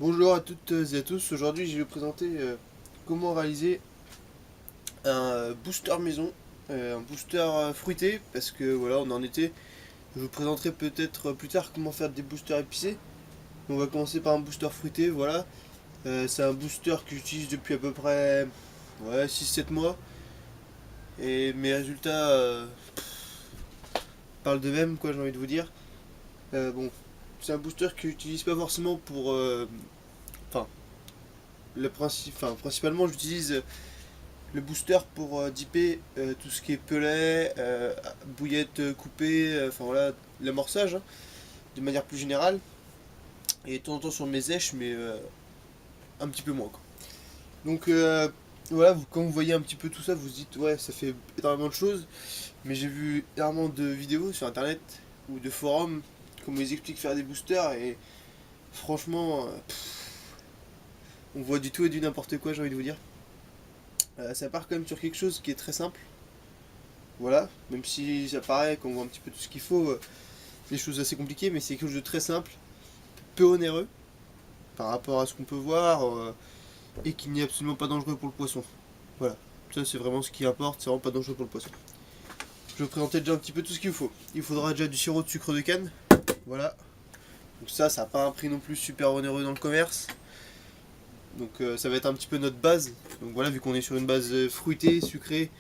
Bonjour à toutes et à tous, aujourd'hui je vais vous présenter comment réaliser un booster maison, un booster fruité, parce que voilà on est en été. Je vous présenterai peut-être plus tard comment faire des boosters épicés. On va commencer par un booster fruité, voilà. C'est un booster que j'utilise depuis à peu près 6-7 mois, et mes résultats parlent d'eux-mêmes, quoi, j'ai envie de vous dire. Bon, c'est un booster que j'utilise pas forcément pour... Enfin, principalement j'utilise le booster pour dipper tout ce qui est pellet, bouillette coupée, enfin voilà, l'amorçage, hein, de manière plus générale. Et de temps en temps sur mes èches, mais un petit peu moins, quoi. Donc voilà, quand vous voyez un petit peu tout ça, vous vous dites ouais, ça fait énormément de choses. Mais j'ai vu énormément de vidéos sur internet ou de forums, comment ils expliquent faire des boosters, et franchement, on voit du tout et du n'importe quoi, j'ai envie de vous dire. Ça part quand même sur quelque chose qui est très simple. Voilà, même si ça paraît qu'on voit un petit peu tout ce qu'il faut, des choses assez compliquées, mais c'est quelque chose de très simple, peu onéreux par rapport à ce qu'on peut voir, et qui n'est absolument pas dangereux pour le poisson. Voilà, ça c'est vraiment ce qui importe, c'est vraiment pas dangereux pour le poisson. Je vais vous présenter déjà un petit peu tout ce qu'il vous faut. Il faudra déjà du sirop de sucre de canne, voilà. Donc ça n'a pas un prix non plus super onéreux dans le commerce. Donc ça va être un petit peu notre base. Donc voilà, vu qu'on est sur une base fruitée, sucrée,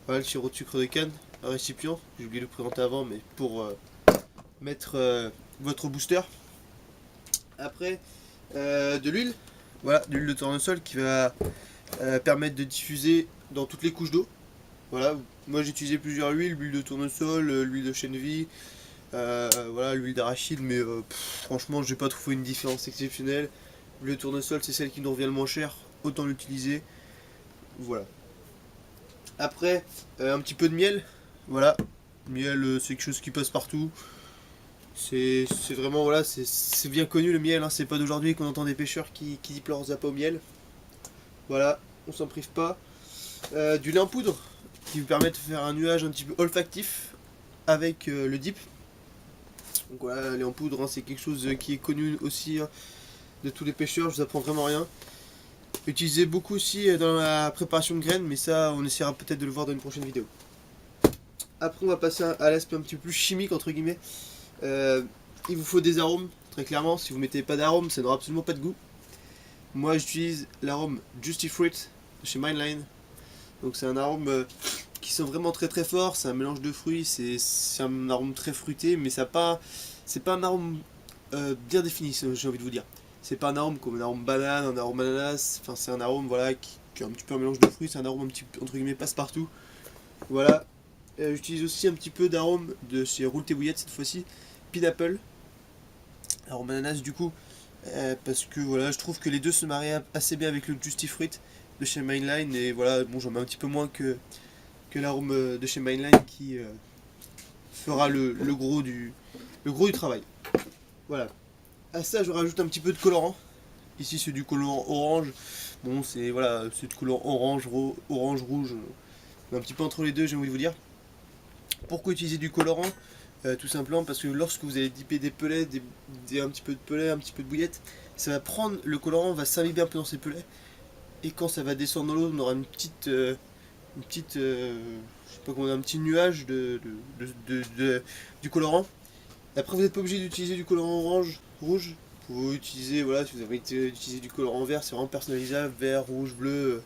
voilà le sirop de sucre de canne, un récipient, j'ai oublié de le présenter avant, mais pour mettre votre booster. Après, de l'huile, voilà, de l'huile de tournesol qui va permettre de diffuser dans toutes les couches d'eau. Voilà, moi j'ai utilisé plusieurs huiles, l'huile de tournesol, l'huile de chènevis, voilà, l'huile d'arachide, mais franchement j'ai pas trouvé une différence exceptionnelle. L'huile de tournesol c'est celle qui nous revient le moins cher, autant l'utiliser. Voilà. Après, un petit peu de miel, voilà. Miel, c'est quelque chose qui passe partout. C'est vraiment, voilà, c'est bien connu le miel, hein. C'est pas d'aujourd'hui qu'on entend des pêcheurs qui dippent leurs appâts au miel. Voilà, on s'en prive pas. Du lait en poudre qui vous permet de faire un nuage un petit peu olfactif avec le dip. Donc voilà, le lait en poudre, hein, c'est quelque chose qui est connu aussi, hein, de tous les pêcheurs, je vous apprends vraiment rien. Utilisé beaucoup aussi dans la préparation de graines, mais ça on essaiera peut-être de le voir dans une prochaine vidéo. Après on va passer à l'aspect un petit peu plus chimique entre guillemets. Euh, il vous faut des arômes, très clairement. Si vous mettez pas d'arômes, ça n'aura absolument pas de goût. Moi j'utilise l'arôme Juicy Fruit de chez Mindline. Donc c'est un arôme qui sent vraiment très très fort. C'est un mélange de fruits, c'est un arôme très fruité, mais c'est pas un arôme bien défini, j'ai envie de vous dire. C'est pas un arôme comme un arôme banane, un arôme ananas. Enfin c'est un arôme voilà qui est un petit peu un mélange de fruits. C'est un arôme un petit peu entre guillemets passe-partout. Voilà. J'utilise aussi un petit peu d'arôme de chez Rouleté Bouillette cette fois-ci. Pineapple, arôme ananas du coup, parce que voilà, je trouve que les deux se marient assez bien avec le Juicy Fruit de chez Mainline, et voilà, bon j'en mets un petit peu moins que l'arôme de chez Mainline qui fera le gros du travail. Voilà. À ça je rajoute un petit peu de colorant. Ici c'est du colorant orange. Bon c'est voilà, c'est du colorant orange, rouge, un petit peu entre les deux j'ai envie de vous dire. Pourquoi utiliser du colorant? Tout simplement parce que lorsque vous allez dipper des pelets, un petit peu de pellet, un petit peu de bouillette, ça va prendre, le colorant va s'imbiber un peu dans ces pelets, et quand ça va descendre dans l'eau, on aura je sais pas comment dire, un petit nuage du colorant. Après vous n'êtes pas obligé d'utiliser du colorant orange, rouge, vous pouvez utiliser, voilà, si vous avez utilisé du colorant vert, c'est vraiment personnalisable, vert, rouge, bleu,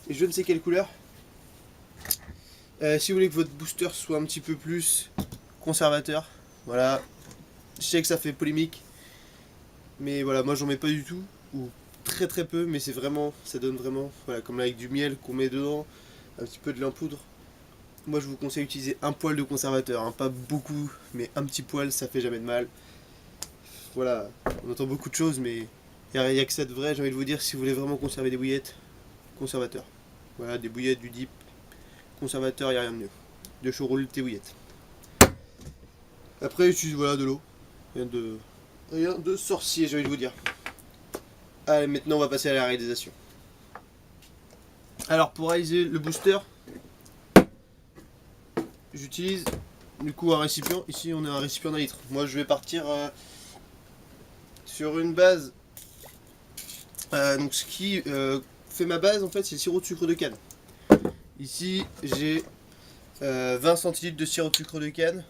et je ne sais quelle couleur. Si vous voulez que votre booster soit un petit peu plus conservateur, voilà, je sais que ça fait polémique, mais voilà, moi j'en mets pas du tout, ou très très peu, mais c'est vraiment, ça donne vraiment, voilà, comme avec du miel qu'on met dedans, un petit peu de lait en poudre. Moi je vous conseille d'utiliser un poil de conservateur, hein, pas beaucoup, mais un petit poil, ça fait jamais de mal. Voilà, on entend beaucoup de choses, mais il n'y a que ça de vrai, j'ai envie de vous dire, si vous voulez vraiment conserver des bouillettes, conservateur. Voilà, des bouillettes, du dip, conservateur, il n'y a rien de mieux. De chaud roule tes bouillettes. Après, j'utilise voilà, de l'eau. Rien de sorcier, j'ai envie de vous dire. Allez, maintenant on va passer à la réalisation. Alors, pour réaliser le booster, j'utilise du coup un récipient. Ici, on a un récipient d'un litre. Moi, je vais partir sur une base Donc ce qui fait ma base en fait, c'est le sirop de sucre de canne. Ici j'ai 20 centilitres de sirop de sucre de canne.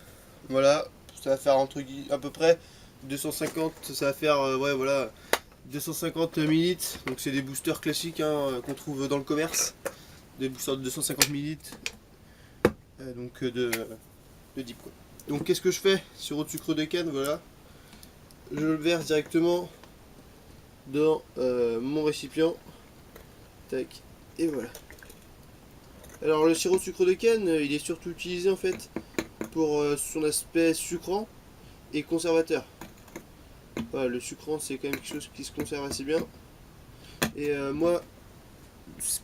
Voilà, ça va faire à peu près 250, ça va faire ouais voilà 250 millilitres. Donc c'est des boosters classiques hein, qu'on trouve dans le commerce, des boosters de 250 millilitres. Donc de dip quoi. Donc qu'est-ce que je fais? Sirop de sucre de canne, voilà. Je le verse directement dans mon récipient. Tac, et voilà. Alors le sirop de sucre de canne, il est surtout utilisé en fait pour son aspect sucrant et conservateur. Voilà, le sucrant c'est quand même quelque chose qui se conserve assez bien. Et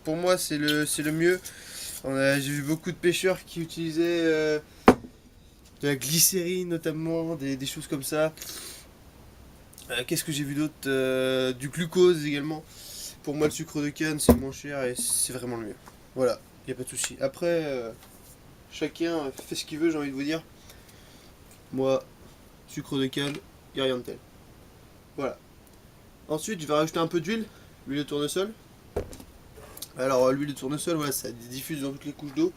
pour moi c'est le mieux. J'ai vu beaucoup de pêcheurs qui utilisaient de la glycérine notamment, des choses comme ça. Qu'est-ce que j'ai vu d'autre? Du glucose également. Pour moi le sucre de canne c'est moins cher et c'est vraiment le mieux. Voilà, il n'y a pas de souci. Après, chacun fait ce qu'il veut, j'ai envie de vous dire. Moi, sucre de canne, il n'y a rien de tel. Voilà. Ensuite, je vais rajouter un peu d'huile, l'huile de tournesol. Alors, l'huile de tournesol, voilà, ça diffuse dans toutes les couches d'eau.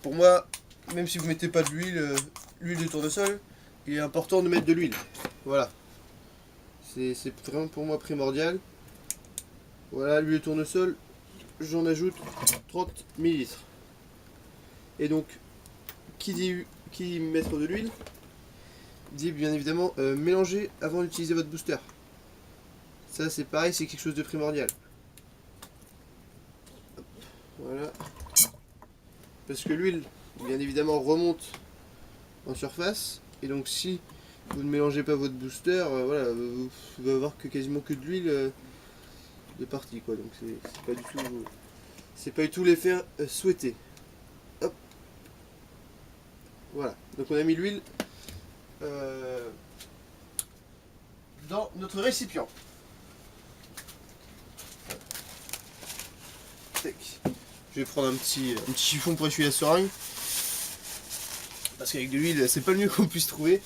Pour moi, même si vous mettez pas de l'huile de tournesol, il est important de mettre de l'huile. Voilà. C'est vraiment pour moi primordial. Voilà, l'huile de tournesol, j'en ajoute 30 millilitres. Et donc, qui dit mettre de l'huile, dit bien évidemment mélanger avant d'utiliser votre booster. Ça c'est pareil, c'est quelque chose de primordial. Hop, voilà. Parce que l'huile, bien évidemment, remonte en surface. Et donc si vous ne mélangez pas votre booster, voilà, vous allez avoir quasiment que de l'huile de partie quoi. Donc c'est pas du tout l'effet souhaité. Hop. Voilà. Donc on a mis l'huile dans notre récipient. Tac. Je vais prendre un petit chiffon pour essuyer la seringue. Parce qu'avec de l'huile, c'est pas le mieux qu'on puisse trouver.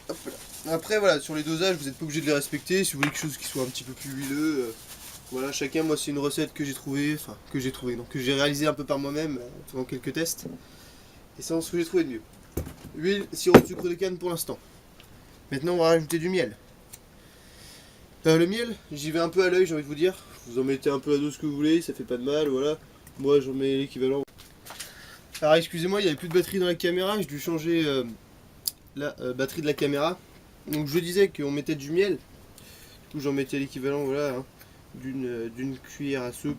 Hop là. Après, voilà, sur les dosages, vous n'êtes pas obligé de les respecter. Si vous voulez quelque chose qui soit un petit peu plus huileux, voilà, chacun, moi, c'est une recette que j'ai trouvée, donc que j'ai réalisée un peu par moi-même, pendant quelques tests. Et c'est ce que j'ai trouvé de mieux. Huile, sirop de sucre de canne pour l'instant. Maintenant, on va rajouter du miel. Le miel, j'y vais un peu à l'œil, j'ai envie de vous dire. Vous en mettez un peu à dose que vous voulez, ça fait pas de mal, voilà. Moi, j'en mets l'équivalent. Alors, excusez-moi, il n'y avait plus de batterie dans la caméra, j'ai dû changer la batterie de la caméra. Donc, je disais qu'on mettait du miel. Du coup, j'en mettais l'équivalent, voilà, hein, d'une cuillère à soupe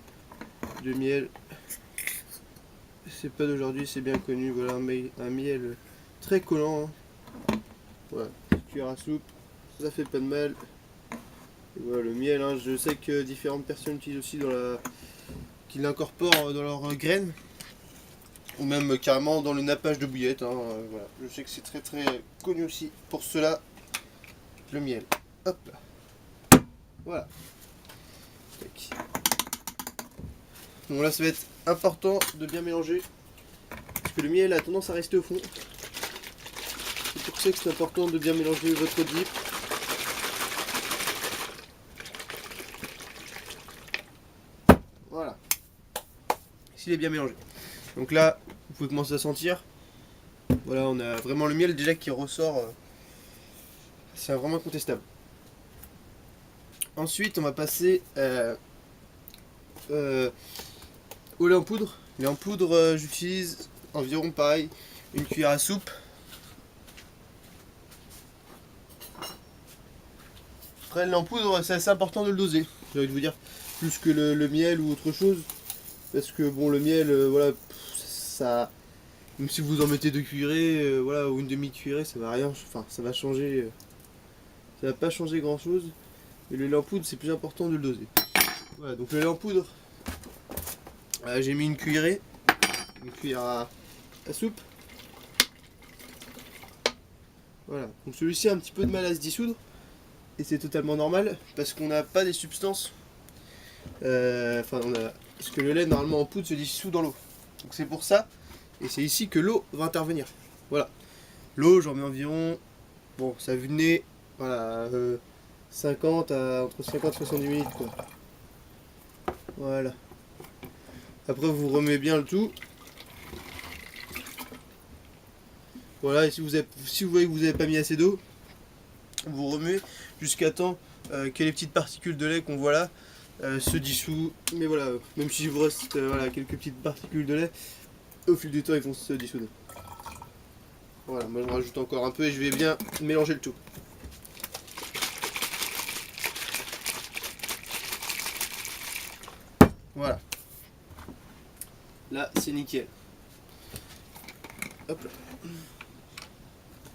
de miel. C'est pas d'aujourd'hui, c'est bien connu, voilà, un miel très collant. Hein. Voilà, cuillère à soupe, ça fait pas de mal. Et voilà, le miel, hein, je sais que différentes personnes utilisent aussi qui l'incorporent dans leurs graines. Ou même carrément dans le nappage de bouillettes. Hein, voilà. Je sais que c'est très très connu aussi pour cela, le miel. Hop là. Voilà. Tac. Donc là, ça va être important de bien mélanger. Parce que le miel a tendance à rester au fond. C'est pour ça que c'est important de bien mélanger votre dip. Voilà. S'il est bien mélangé. Donc là, vous pouvez commencer à sentir. Voilà, on a vraiment le miel déjà qui ressort. C'est vraiment incontestable. Ensuite, on va passer au lait en poudre. Le lait en poudre, j'utilise environ pareil, une cuillère à soupe. Après, le lait en poudre, c'est assez important de le doser, j'ai envie de vous dire, plus que le miel ou autre chose. Parce que bon, le miel, voilà, ça, même si vous en mettez 2 cuillerées, voilà, ou une demi-cuillerée, ça va rien, enfin, ça va changer, ça va pas changer grand chose. Mais le lait en poudre, c'est plus important de le doser. Voilà, donc le lait en poudre, j'ai mis une cuillerée, une cuillère à soupe. Voilà, donc celui-ci a un petit peu de mal à se dissoudre. Et c'est totalement normal, parce qu'on n'a pas des substances. Parce que le lait, normalement en poudre, se dissout dans l'eau. Donc c'est pour ça, et c'est ici que l'eau va intervenir. Voilà. L'eau, j'en mets environ, bon, ça a vu de nez, voilà, 50 à entre 50 et 70 minutes quoi. Voilà. Après vous remettez bien le tout. Voilà, et si vous voyez que vous n'avez pas mis assez d'eau, vous remuez jusqu'à temps que les petites particules de lait qu'on voit là se dissouent. Mais voilà, même si vous reste voilà, quelques petites particules de lait, au fil du temps ils vont se dissoudre. Voilà, moi je rajoute encore un peu et je vais bien mélanger le tout. Voilà. Là c'est nickel. Hop là.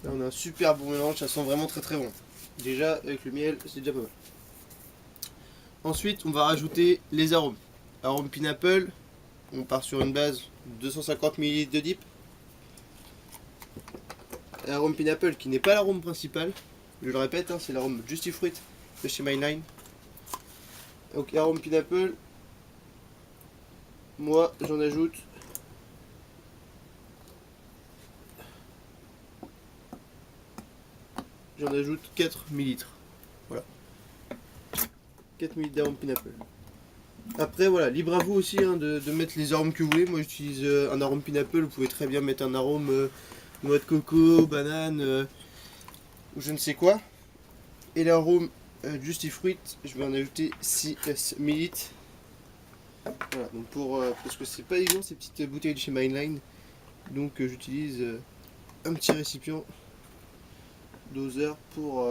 Là on a un super bon mélange, ça sent vraiment très très bon. Déjà avec le miel c'est déjà pas mal. Ensuite on va rajouter les arômes. Arôme pineapple, on part sur une base de 250 ml de dip. Arôme pineapple qui n'est pas l'arôme principal, je le répète, hein, c'est l'arôme Juicy Fruit de chez Mainline. Donc arôme pineapple, moi j'en ajoute j'en ajoute 4 ml. Voilà. 4 ml d'arôme pineapple. Après voilà, libre à vous aussi hein, de mettre les arômes que vous voulez. Moi j'utilise un arôme pineapple, vous pouvez très bien mettre un arôme noix de coco, banane ou je ne sais quoi. Et l'arôme Juicy Fruit, je vais en ajouter 6 ml. Voilà, donc parce que c'est pas évident ces petites bouteilles de chez Mainline. Donc j'utilise un petit récipient doseur pour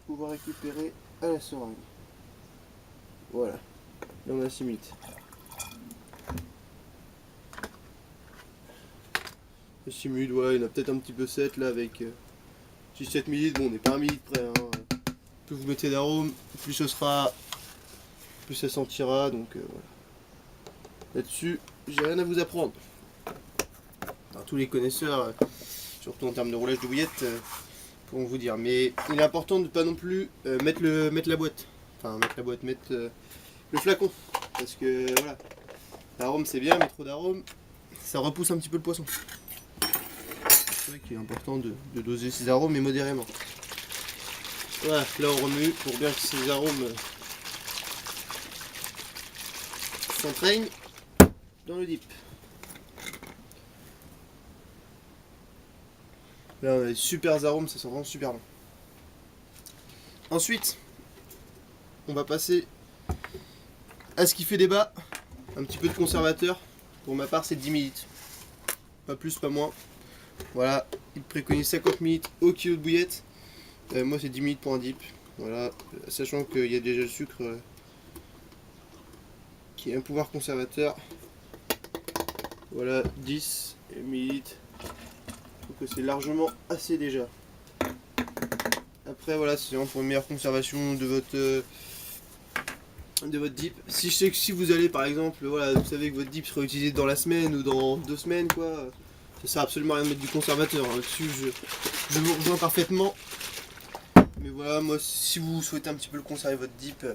pouvoir récupérer à la seringue. Voilà, là on a 6 minutes. Les 6 minutes, voilà, il y en a peut-être un petit peu 7 là avec 6-7 millilitres, bon on n'est pas à 1 millilitre près. Hein. Plus vous mettez d'arôme, plus ce sera, plus ça sentira, donc voilà. Là-dessus, j'ai rien à vous apprendre. Alors, tous les connaisseurs, surtout en termes de roulage de bouillette, pourront vous dire. Mais il est important de ne pas non plus mettre la boîte. Enfin, mettre le flacon. Parce que voilà, l'arôme c'est bien, mais trop d'arôme, ça repousse un petit peu le poisson. C'est vrai qu'il est important de doser ces arômes, mais modérément. Voilà, là on remue pour bien que ces arômes s'entraignent dans le dip. Là on a des super arômes, ça sent vraiment super bon. Ensuite, on va passer à ce qui fait débat, un petit peu de conservateur. Pour ma part c'est 10 ml. Pas plus, pas moins. Voilà, il préconise 50 ml au kilo de bouillette. Moi c'est 10 ml pour un dip. Voilà, sachant qu'il y a déjà le sucre qui a un pouvoir conservateur. Voilà, 10 ml. Donc c'est largement assez déjà. Après voilà, c'est vraiment pour une meilleure conservation de votre dip. Si je sais que si vous allez par exemple, voilà, vous savez que votre dip sera utilisé dans la semaine ou dans 2 semaines quoi, ça sert absolument à rien de mettre du conservateur. Hein. Là-dessus je vous rejoins parfaitement. Mais voilà, moi si vous souhaitez un petit peu le conserver votre dip,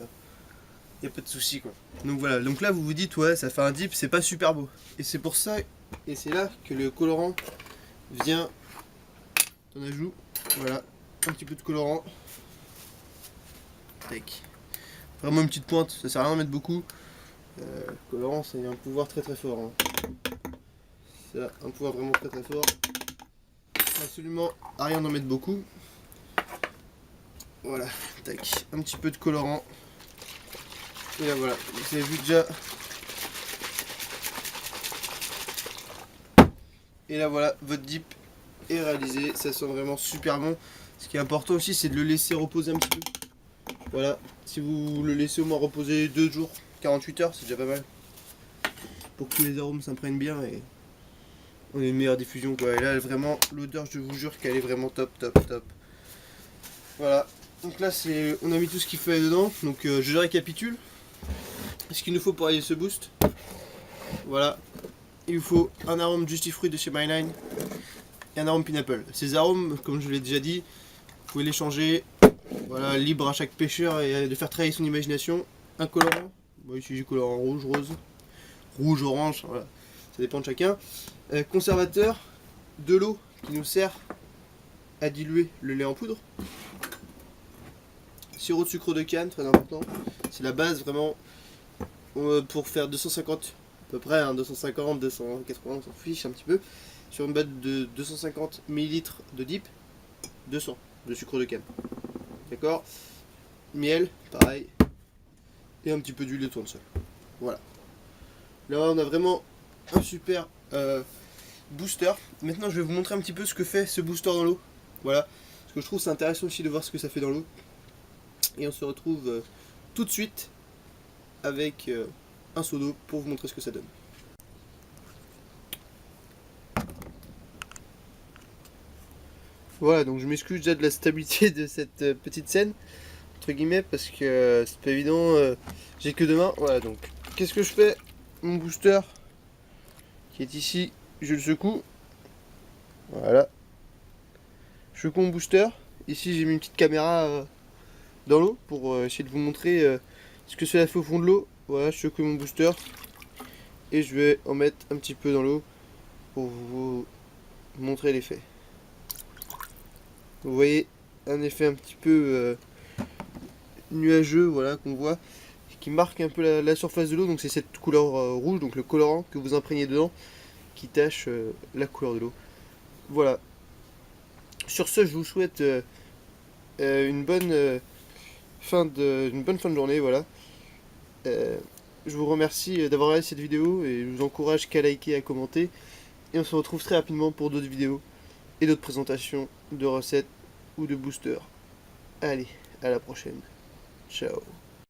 y a pas de souci quoi. Donc voilà, donc là vous vous dites ouais ça fait un dip, c'est pas super beau. Et c'est pour ça, et c'est là que le colorant vient en ajout. Voilà, un petit peu de colorant. Tac. Vraiment une petite pointe, ça sert à rien d'en mettre beaucoup. Colorant, ça a un pouvoir très très fort. Hein. Ça a un pouvoir vraiment très très fort. Absolument à rien d'en mettre beaucoup. Voilà, tac, un petit peu de colorant. Et là voilà, vous avez vu déjà. Et là voilà, votre dip est réalisé, ça sent vraiment super bon. Ce qui est important aussi, c'est de le laisser reposer un petit peu. Voilà, si vous le laissez au moins reposer 2 jours, 48 heures, c'est déjà pas mal. Pour que tous les arômes s'imprègnent bien et on ait une meilleure diffusion quoi. Et là vraiment, l'odeur, je vous jure qu'elle est vraiment top, top, top. Voilà, donc là on a mis tout ce qu'il fallait dedans, donc je récapitule. Ce qu'il nous faut pour réaliser ce boost. Voilà, il vous faut un arôme Juicy Fruit de chez Mainline et un arôme pineapple. Ces arômes, comme je l'ai déjà dit, vous pouvez les changer. Voilà, libre à chaque pêcheur et de faire travailler son imagination. Un colorant, moi ici j'ai colorant rouge, rose, rouge, orange, voilà, ça dépend de chacun. Conservateur, de l'eau qui nous sert à diluer le lait en poudre. sirop de sucre de canne, très important. C'est la base vraiment pour faire 250 à peu près, hein, 250, 280, on s'en fiche un petit peu. Sur une base de 250 ml de dip, 200 de sucre de canne. D'accord. Miel, pareil. Et un petit peu d'huile de tournesol. Voilà. Là on a vraiment un super booster. Maintenant je vais vous montrer un petit peu ce que fait ce booster dans l'eau. Voilà. Parce que je trouve c'est intéressant aussi de voir ce que ça fait dans l'eau. Et on se retrouve tout de suite avec un seau d'eau pour vous montrer ce que ça donne. Voilà, donc je m'excuse déjà de la stabilité de cette petite scène, entre guillemets, parce que c'est pas évident, j'ai que 2 mains. Voilà, donc qu'est-ce que je fais? Mon booster qui est ici, je le secoue. Voilà. Je secoue mon booster. Ici j'ai mis une petite caméra dans l'eau pour essayer de vous montrer ce que cela fait au fond de l'eau. Voilà, je secoue mon booster et je vais en mettre un petit peu dans l'eau pour vous montrer l'effet. Vous voyez un effet un petit peu nuageux, voilà, qu'on voit, qui marque un peu la surface de l'eau. Donc c'est cette couleur rouge, donc le colorant que vous imprégnez dedans, qui tache la couleur de l'eau. Voilà. Sur ce, je vous souhaite une bonne fin de journée, voilà. Je vous remercie d'avoir regardé cette vidéo et je vous encourage qu'à liker, à commenter. Et on se retrouve très rapidement pour d'autres vidéos et d'autres présentations de recettes ou de boosters. Allez, à la prochaine. Ciao.